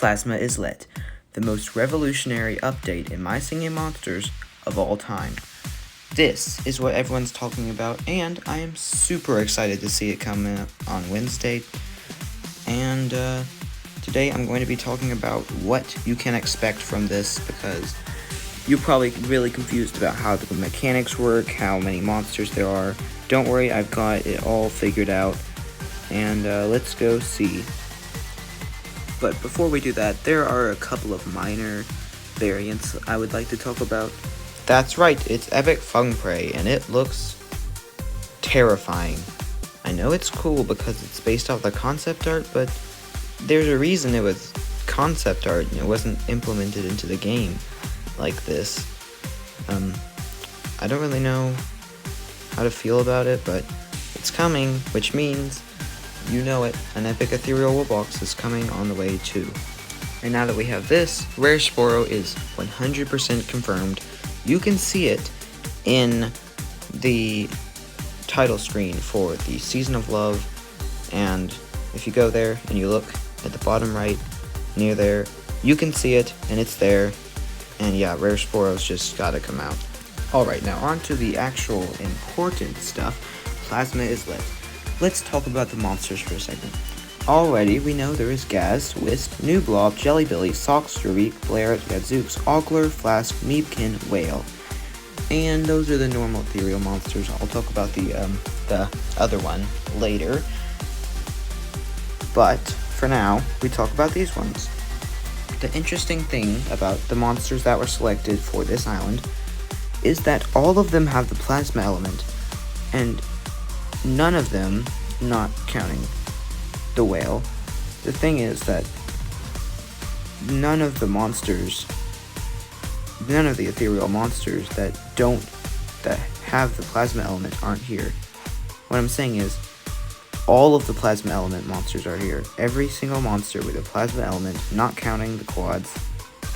Plasma Islet, the most revolutionary update in My Singing Monsters of all time. This is what everyone's talking about, and I am super excited to see it come out on Wednesday. And today I'm going to be talking about what you can expect from this, because you're probably really confused about how the mechanics work, how many monsters there are. Don't worry, I've got it all figured out, and let's go see. But before we do that, there are a couple of minor variants I would like to talk about. That's right, it's Epic Fung Prey, and it looks terrifying. I know it's cool because it's based off the concept art, but there's a reason it was concept art and it wasn't implemented into the game like this. I don't really know how to feel about it, but it's coming, which means, you know it, an epic ethereal wool box is coming on the way too. And now that we have this, Rare Sporo is 100% confirmed. You can see it in the title screen for the Season of Love, and if you go there and you look at the bottom right near there, you can see it and it's there. And yeah, Rare Sporo's just gotta come out. Alright, now on to the actual important stuff, Plasma Islet. Let's talk about the monsters for a second. Already, we know there is Gaz, Wisp, Nublob, Jellybilly, Socks, Rurik, Blairet, Gadzooks, Ogler, Flask, Meepkin, Whale. And those are the normal ethereal monsters. I'll talk about the other one later. But, for now, we talk about these ones. The interesting thing about the monsters that were selected for this island is that all of them have the plasma element, and none of them, not counting the whale, the thing is that none of the ethereal monsters that have the plasma element aren't here. What I'm saying is, all of the plasma element monsters are here. Every single monster with a plasma element, not counting the quads,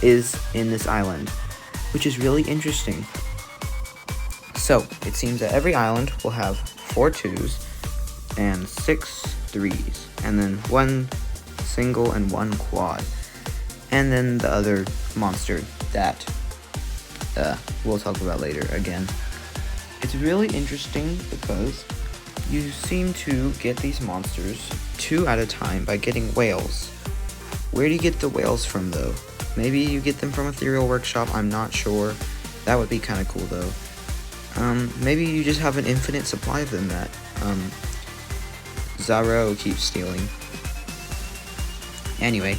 is in this island, which is really interesting. So, it seems that every island will have 4 2s and 6 3s, and then 1 single and 1 quad. And then the other monster that we'll talk about later again. It's really interesting because you seem to get these monsters 2 at a time by getting whales. Where do you get the whales from, though? Maybe you get them from Ethereal Workshop, I'm not sure. That would be kind of cool, though. Maybe you just have an infinite supply of them that Zaro keeps stealing. Anyway,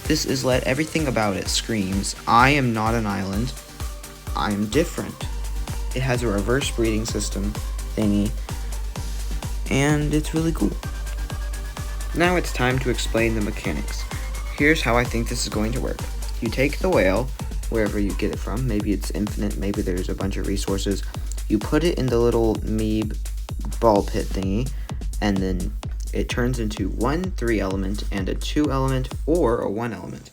this Islet, everything about it screams, I am not an island, I'm different. It has a reverse breeding system thingy, and it's really cool. Now it's time to explain the mechanics. Here's how I think this is going to work. You take the whale, wherever you get it from, maybe it's infinite, maybe there's a bunch of resources, you put it in the little Meeb ball pit thingy, and then it turns into 1 3 element and a 2 element or a 1 element.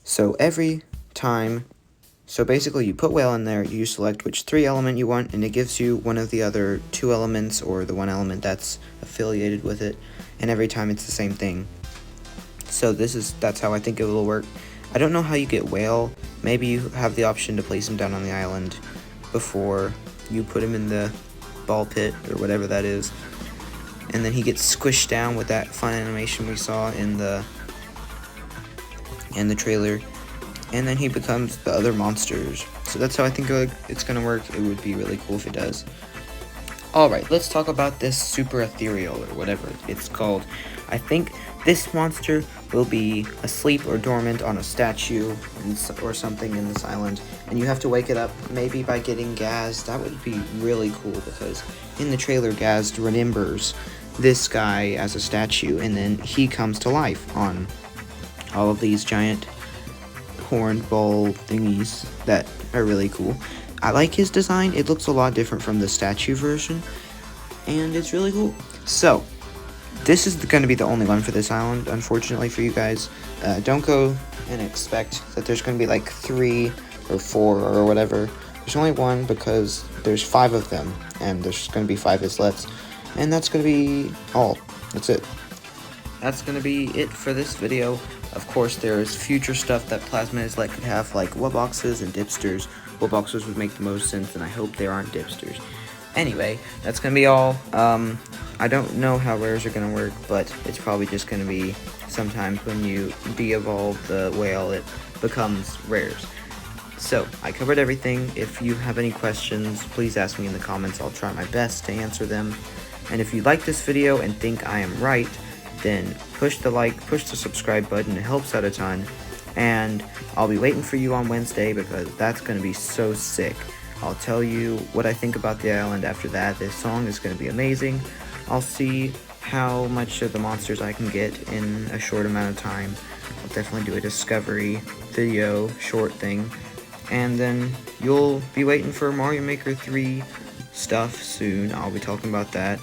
So every time, so basically you put whale in there, you select which 3 element you want, and it gives you one of the other 2 elements or the 1 element that's affiliated with it, and every time it's the same thing. So that's how I think it will work. I don't know how you get whale. Maybe you have the option to place him down on the island before you put him in the ball pit or whatever that is. And then he gets squished down with that fun animation we saw in the trailer. And then he becomes the other monsters. So that's how I think it's going to work. It would be really cool if it does. Alright, let's talk about this super ethereal or whatever it's called. I think this monster will be asleep or dormant on a statue or something in this island, and you have to wake it up maybe by getting Gaz. That would be really cool because in the trailer Gaz remembers this guy as a statue, and then he comes to life on all of these giant horned ball thingies that are really cool. I like his design. It looks a lot different from the statue version, and it's really cool. So, this is going to be the only one for this island, unfortunately for you guys. Don't go and expect that there's going to be like 3 or 4 or whatever. There's only one because there's 5 of them, and there's going to be 5 islets, and that's going to be all. That's it. that's going to be it for this video. Of course, there's future stuff that Plasma Islet could have, like what boxes and dipsters. What boxes would make the most sense, and I hope there aren't dipsters. Anyway, that's going to be all. I don't know how rares are going to work, but it's probably just going to be sometimes when you de-evolve the whale, it becomes rares. So, I covered everything. If you have any questions, please ask me in the comments. I'll try my best to answer them. And if you like this video and think I am right, then push the like, push the subscribe button. It helps out a ton. And I'll be waiting for you on Wednesday because that's going to be so sick. I'll tell you what I think about the island after that. This song is going to be amazing. I'll see how much of the monsters I can get in a short amount of time. I'll definitely do a discovery video, short thing. And then you'll be waiting for Mario Maker 3 stuff soon. I'll be talking about that.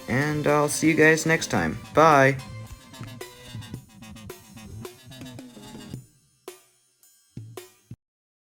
And I'll see you guys next time. Bye!